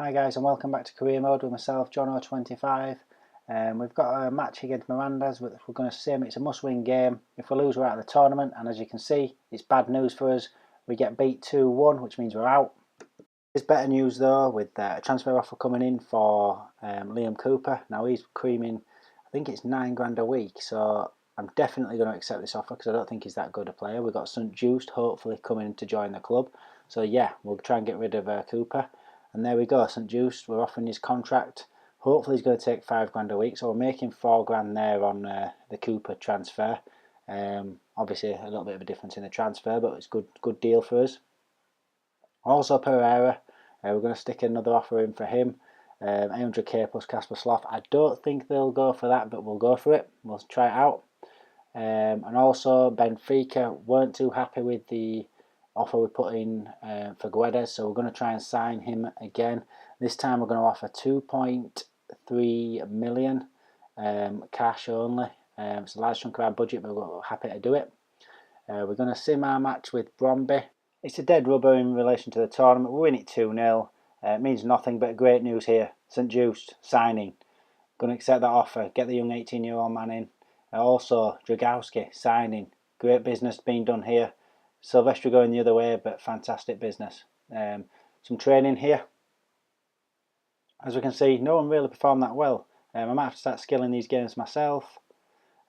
Hi guys, and welcome back to Career Mode with myself, John025. We've got a match against Miranda's, we're going to sim. It's a must-win game. If we lose, we're out of the tournament, and as you can see, it's bad news for us. We get beat 2-1, which means we're out. There's better news though, with a transfer offer coming in for Liam Cooper. Now he's creaming, I think it's £9 a week, so I'm definitely going to accept this offer because I don't think he's that good a player. We've got St Just hopefully coming to join the club, so yeah, we'll try and get rid of Cooper. And there we go, St Just, we're offering his contract. Hopefully he's going to take £5 a week, so we're making £4 there on the Cooper transfer. Obviously a little bit of a difference in the transfer, but it's good deal for us. Also Pereira, we're going to stick another offer in for him, 800k plus Casper Sloth. I don't think they'll go for that, but we'll go for it. We'll try it out. And also Benfica weren't too happy with the offer we put in for Guedes, so we're going to try and sign him again. This time we're going to offer 2.3 million cash only. It's a large chunk of our budget, but we're happy to do it. We're going to sim our match with Bromby. It's a dead rubber in relation to the tournament. We win it 2-0. It means nothing, but great news here. St Just signing. Going to accept that offer. Get the young 18-year-old man in. Also, Dragowski signing. Great business being done here. Silvestre going the other way, but fantastic business. Some training here. As we can see, no one really performed that well. I might have to start skilling these games myself.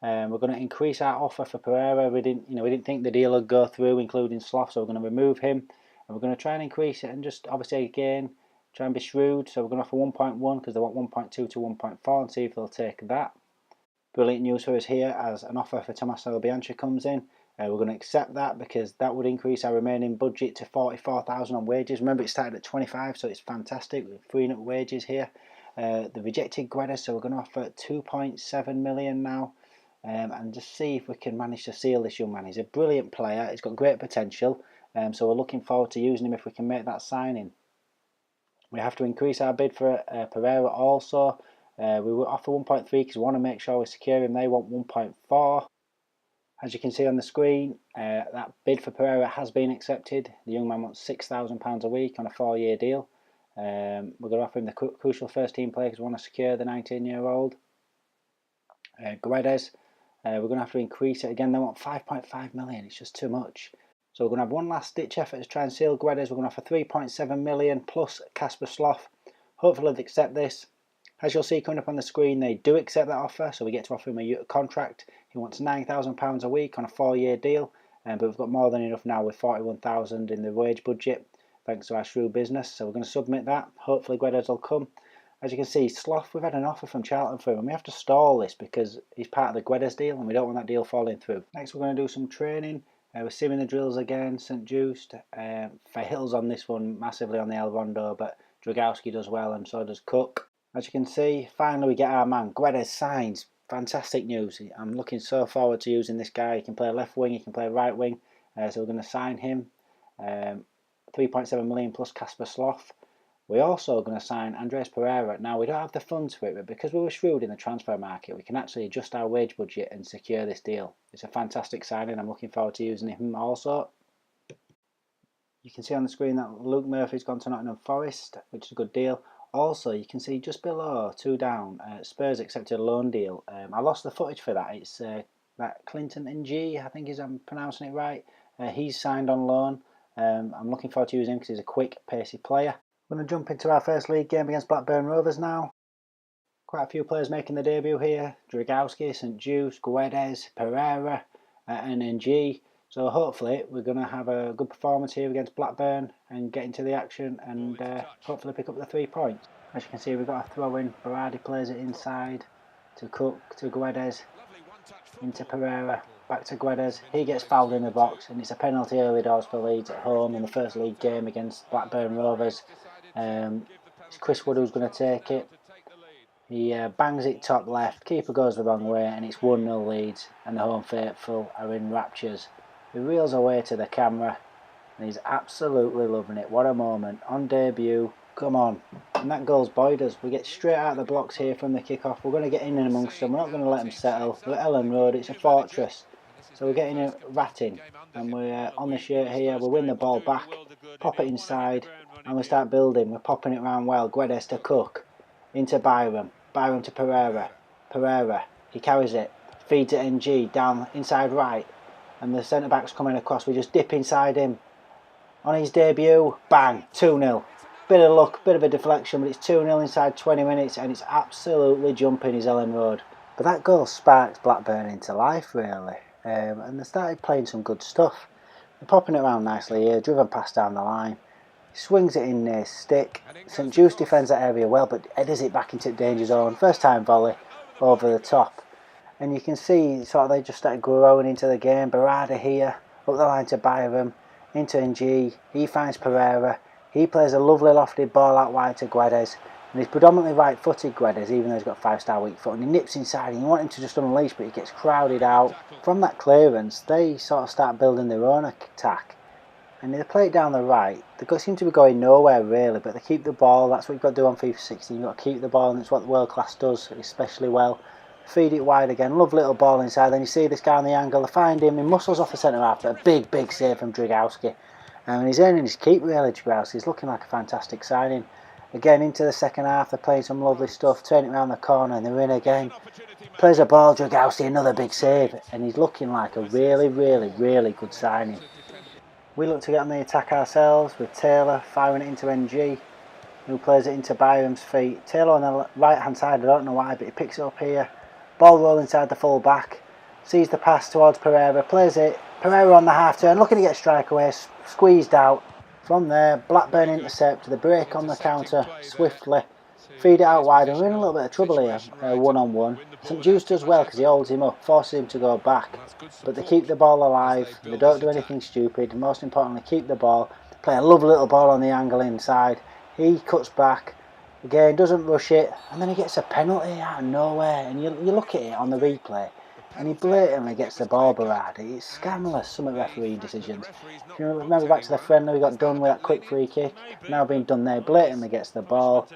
We're going to increase our offer for Pereira. We didn't think the deal would go through, including Sloth, so we're going to remove him, and we're going to try and increase it, and just obviously again try and be shrewd. So we're going to offer 1.1 because they want 1.2 to 1.4, and see if they'll take that. Brilliant news for us here as an offer for Tommaso Bianchi comes in. We're going to accept that because that would increase our remaining budget to 44,000 on wages. Remember, it started at 25, so it's fantastic. We're freeing up wages here. The rejected Guedes, so we're going to offer 2.7 million now. And just see if we can manage to seal this young man. He's a brilliant player, he's got great potential, so we're looking forward to using him if we can make that signing. We have to increase our bid for Pereira also. We will offer 1.3 because we want to make sure we secure him. They want 1.4. As you can see on the screen, that bid for Pereira has been accepted. The young man wants £6,000 a week on a 4-year deal. We're going to offer him the crucial first team play because we want to secure the 19-year-old. Guedes. We're going to have to increase it again. They want 5.5 million. It's just too much. So we're going to have one last ditch effort to try and seal Guedes. We're going to offer 3.7 million plus Casper Sloth. Hopefully they accept this. As you'll see coming up on the screen, they do accept that offer, so we get to offer him a contract. He wants £9,000 a week on a 4-year deal, but we've got more than enough now with 41,000 in the wage budget, thanks to our shrewd business. So we're going to submit that. Hopefully Guedes will come. As you can see, Sloth, we've had an offer from Charlton for him, and we have to stall this because he's part of the Guedes deal, and we don't want that deal falling through. Next, we're going to do some training. We're simming the drills again. St Just fails on this one massively on the El Rondo, but Dragowski does well, and so does Cook. As you can see, finally we get our man. Guedes signs. Fantastic news. I'm looking so forward to using this guy. He can play left wing, he can play right wing, so we're going to sign him. 3.7 million plus Casper Sloth. We're also going to sign Andres Pereira. Now, we don't have the funds for it, but because we were shrewd in the transfer market, we can actually adjust our wage budget and secure this deal. It's a fantastic signing. I'm looking forward to using him also. You can see on the screen that Luke Murphy's gone to Nottingham Forest, which is a good deal. Also, you can see just below, 2 down, Spurs accepted a loan deal. I lost the footage for that. It's that Clinton NG, I think I'm pronouncing it right. He's signed on loan. I'm looking forward to using him because he's a quick, pacey player. We're going to jump into our first league game against Blackburn Rovers now. Quite a few players making the debut here. Dragowski, St Just, Guedes, Pereira and NG. So hopefully we're going to have a good performance here against Blackburn and get into the action and hopefully pick up the 3 points. As you can see, we've got a throw in. Berardi plays it inside to Cook, to Guedes, into Pereira, back to Guedes. He gets fouled in the box and it's a penalty early doors for Leeds at home in the first league game against Blackburn Rovers. It's Chris Wood who's going to take it. He bangs it top left, keeper goes the wrong way, and it's 1-0 Leeds, and the home faithful are in raptures. He reels away to the camera, and he's absolutely loving it. What a moment. On debut, come on. And that goal's buoyed us. We get straight out of the blocks here from the kick-off. We're going to get in amongst them. We're not going to let them settle. We're at Ellen Road, it's a fortress. So we're getting ratting, and we're on the shirt here. We win the ball back, pop it inside, and we start building. We're popping it around well. Guedes to Cook, into Byram, Byram to Pereira, Pereira, he carries it, feeds it NG, down inside right, and the centre-back's coming across. We just dip inside him. On his debut, bang, 2-0. Bit of luck, bit of a deflection, but it's 2-0 inside 20 minutes, and it's absolutely jumping his Ellen Road. But that goal sparked Blackburn into life, really, and they started playing some good stuff. They're popping it around nicely here, driven past down the line. He swings it in near stick. St Juice defends that area well, but headers it back into the danger zone. First time volley, over the top. And you can see sort of they just started growing into the game. Barada here, up the line to Byram, into NG. He finds Pereira. He plays a lovely lofted ball out wide to Guedes. And he's predominantly right-footed, Guedes, even though he's got 5-star weak foot. And he nips inside, and you want him to just unleash, but he gets crowded out. From that clearance, they sort of start building their own attack. And they play it down the right. They seem to be going nowhere, really, but they keep the ball. That's what you've got to do on FIFA 16. You've got to keep the ball, and it's what the world class does, especially well. Feed it wide again. Lovely little ball inside. Then you see this guy on the angle. They find him. He muscles off the centre-half. A big, big save from Dragowski. And he's earning his keep, really, Dragowski. He's looking like a fantastic signing. Again, into the second half, they're playing some lovely stuff, turn it around the corner, and they're in again. Plays a ball, Dragowski, another big save, and he's looking like a really, really, really good signing. We look to get on the attack ourselves, with Taylor firing it into NG, who plays it into Byram's feet. Taylor on the right-hand side, I don't know why, but he picks it up here. Ball roll inside the full-back, sees the pass towards Pereira, plays it. Pereira on the half-turn, looking to get a strike away, squeezed out. From there, Blackburn intercept, the break on the counter swiftly, feed it out wide, and we're in a little bit of trouble here, one-on-one. St Juice does well because he holds him up, forces him to go back, but they keep the ball alive, they don't do anything stupid, most importantly keep the ball, play a lovely little ball on the angle inside, he cuts back, again doesn't rush it, and then he gets a penalty out of nowhere, and you look at it on the replay, and he blatantly gets the ball, Berardi. It's scandalous, some of the refereeing decisions. If you remember back to the friendly, we got done with that quick free kick. Now being done there, blatantly gets the ball.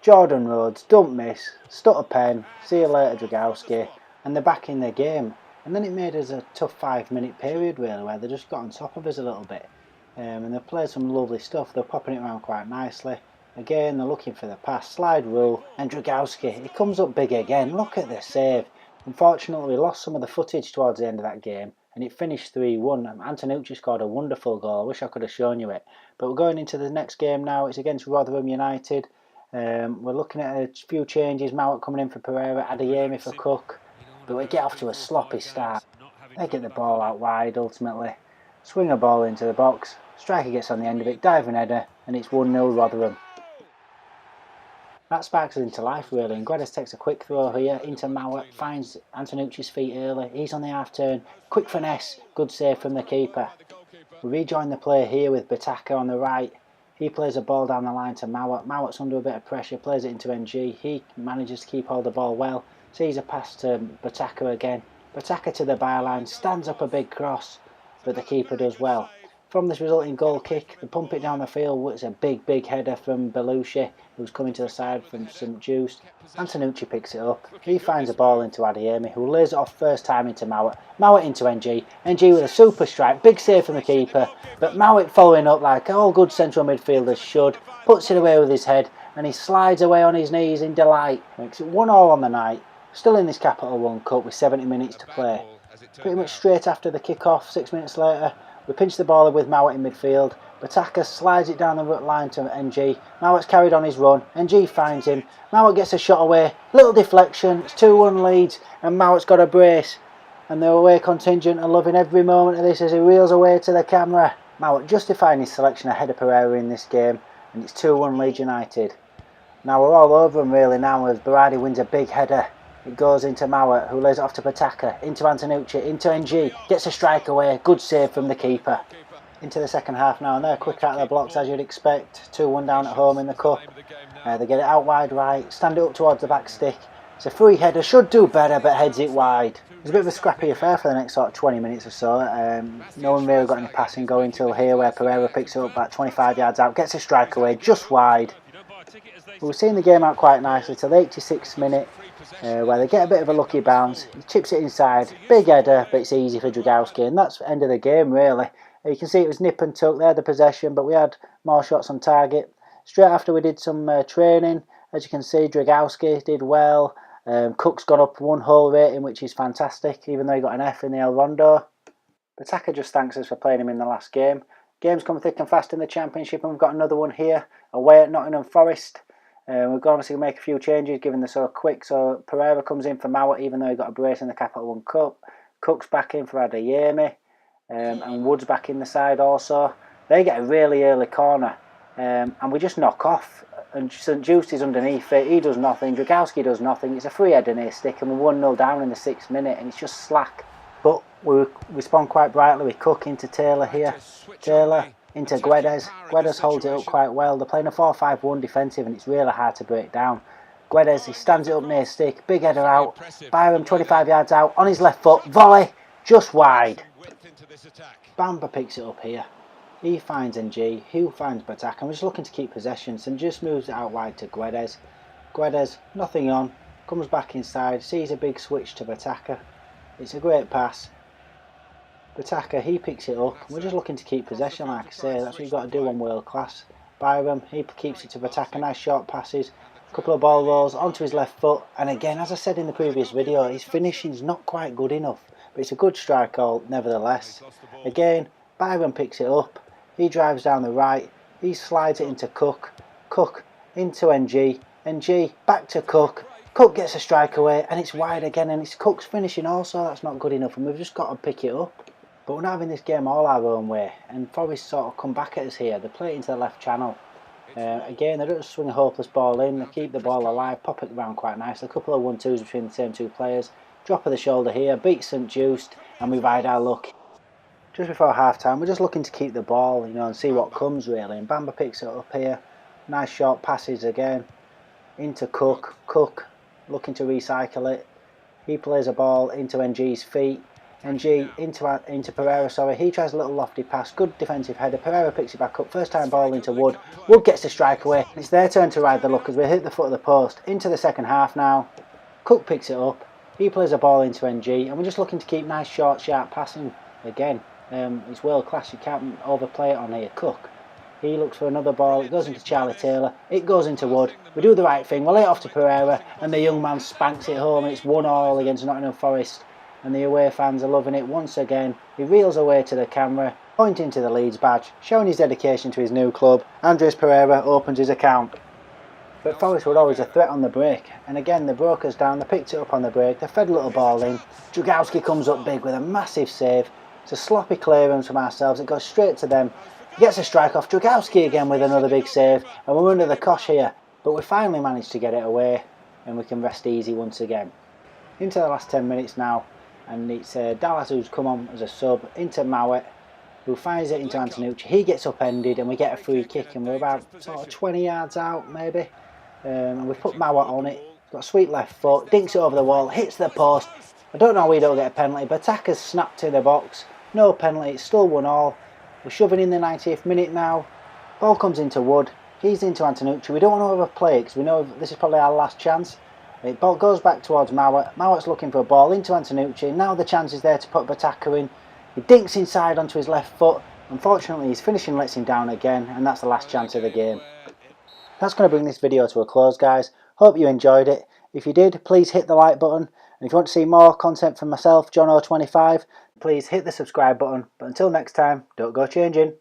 Jordan Rhodes, don't miss, stutter pen, see you later Dragowski, and they're back in their game. And then it made us a tough 5-minute period, really, where they just got on top of us a little bit. And they've played some lovely stuff, they're popping it around quite nicely. Again, they're looking for the pass, slide rule, and Dragowski, he comes up big again, look at the save. Unfortunately, we lost some of the footage towards the end of that game, and it finished 3-1. Antonucci scored a wonderful goal. I wish I could have shown you it. But we're going into the next game now. It's against Rotherham United. We're looking at a few changes. Mowat coming in for Pereira, Adeyemi for Cook. But we get off to a sloppy start. They get the ball out wide ultimately. Swing a ball into the box. Striker gets on the end of it, diving header, and it's 1-0 Rotherham. That sparks us into life, really, and Guedes takes a quick throw here into Mowat, finds Antonucci's feet early, he's on the half-turn, quick finesse, good save from the keeper. We rejoin the play here with Bataka on the right, he plays a ball down the line to Mowat, Mowat's under a bit of pressure, plays it into NG, he manages to keep hold of the ball well, sees a pass to Bataka again, Bataka to the byline, stands up a big cross, but the keeper does well. From this resulting goal kick, they pump it down the field. It's a big, big header from Belushi, who's coming to the side from St Juice. Antonucci picks it up. He finds a ball into Adeyemi, who lays it off first time into Mowat. Mowat into NG. NG with a super strike. Big save from the keeper. But Mowat following up like all good central midfielders should. Puts it away with his head, and he slides away on his knees in delight. Makes it 1-1 on the night. Still in this Capital One Cup with 70 minutes to play. Pretty much straight after the kick-off, 6 minutes later, we pinch the ball with Mowat in midfield. Bataka slides it down the line to NG. Mowat's carried on his run. NG finds him. Mowat gets a shot away. Little deflection. It's 2-1 Leeds. And Mowat's got a brace. And the away contingent are loving every moment of this as he reels away to the camera. Mowat justifying his selection ahead of Pereira in this game. And it's 2-1 Leeds United. Now we're all over him really now as Berardi wins a big header. It goes into Mowat, who lays it off to Bataka, into Antonucci, into NG, gets a strike away, good save from the keeper. Into the second half now, and they're quick out of the blocks as you'd expect. 2-1 down at home in the cup. They get it out wide right, stand it up towards the back stick. It's a free header, should do better, but heads it wide. It's a bit of a scrappy affair for the next sort of 20 minutes or so. No one really got any passing going till here, where Pereira picks it up about 25 yards out, gets a strike away, just wide. But we're seeing the game out quite nicely till the 86th minute. Where they get a bit of a lucky bounce, he chips it inside, big header, but it's easy for Dragowski, and that's the end of the game really. You can see it was nip and tuck, they had the possession, but we had more shots on target. Straight after we did some training, as you can see, Dragowski did well. Cook's gone up 1 whole rating, which is fantastic, even though he got an F in the El Rondo. Bataka just thanks us for playing him in the last game. Games come thick and fast in the Championship, and we've got another one here, away at Nottingham Forest. We're obviously going to make a few changes, given they're so quick. So Pereira comes in for Mowat, even though he got a brace in the Capital One Cup. Cook's back in for Adeyemi, and Wood's back in the side also. They get a really early corner, and we just knock off. And St Just is underneath it. He does nothing. Dragowski does nothing. It's a free header near stick, and we're 1-0 down in the 6th minute, and it's just slack. But we respond quite brightly. We Cook into Taylor here. Taylor into Guedes. Guedes holds it up quite well. They're playing a 4-5-1 defensive, and it's really hard to break down. Guedes, he stands it up near stick. Big header out. Byram 25 yards out. On his left foot. Volley. Just wide. Bamba picks it up here. He finds NG, who finds Bataka. I'm just looking to keep possession, and just moves it out wide to Guedes. Guedes, nothing on, comes back inside, sees a big switch to Bataka. It's a great pass. Bataka, he picks it up. We're just looking to keep possession, like I say. That's what you've got to do on world class. Byram, he keeps it to Bataka. Nice short passes. A couple of ball rolls onto his left foot. And again, as I said in the previous video, his finishing's not quite good enough. But it's a good strike all, nevertheless. Again, Byram picks it up. He drives down the right, he slides it into Cook, Cook into NG, NG back to Cook, Cook gets a strike away, and it's wide again, and it's Cook's finishing also. That's not good enough, and we've just got to pick it up. But we're not having this game all our own way, and Forest sort of come back at us here. They play it into the left channel. Again, they don't just swing a hopeless ball in, they keep the ball alive, pop it around quite nicely. A couple of 1-2s between the same two players. Drop of the shoulder here, beat St Just, and we ride our luck. Just before half time, we're just looking to keep the ball, you know, and see what comes really. And Bamba picks it up here. Nice short passes again into Cook. Cook looking to recycle it. He plays a ball into NG's feet. NG into Pereira. Sorry, he tries a little lofty pass. Good defensive header. Pereira picks it back up. First time ball into Wood. Wood gets the strike away. It's their turn to ride the luck as we hit the foot of the post. Into the second half now. Cook picks it up. He plays a ball into NG, and we're just looking to keep nice short sharp passing again. It's world class, you can't overplay it on here. Cook, he looks for another ball, it goes into Charlie Taylor, it goes into Wood. We do the right thing, we lay it off to Pereira, and the young man spanks it home, and it's 1-1 against Nottingham Forest. And the away fans are loving it once again. He reels away to the camera, pointing to the Leeds badge, showing his dedication to his new club. Andres Pereira opens his account. But Forest were always a threat on the break, and again they broke us down, they picked it up on the break, they fed a little ball in. Dragowski comes up big with a massive save. It's a sloppy clearance from ourselves, it goes straight to them. He gets a strike off, Dragowski again with another big save, and we're under the cosh here. But we finally managed to get it away, and we can rest easy once again. Into the last 10 minutes now, and it's Dallas who's come on as a sub, into Mowat, who finds it into Antonucci. He gets upended, and we get a free kick, and we're about sort of 20 yards out maybe. And we've put Mowat on it, he's got a sweet left foot, dinks it over the wall, hits the post. I don't know how we don't get a penalty, but Taka's snapped in the box. No penalty, it's still 1-1. We're shoving in the 90th minute now. Ball comes into Wood. He's into Antonucci. We don't want to overplay it because we know this is probably our last chance. Ball goes back towards Mowat. Mowat's looking for a ball into Antonucci. Now the chance is there to put Bataka in. He dinks inside onto his left foot. Unfortunately, his finishing lets him down again, and that's the last chance of the game. That's going to bring this video to a close, guys. Hope you enjoyed it. If you did, please hit the like button. And if you want to see more content from myself, John025, please hit the subscribe button. But until next time, don't go changing.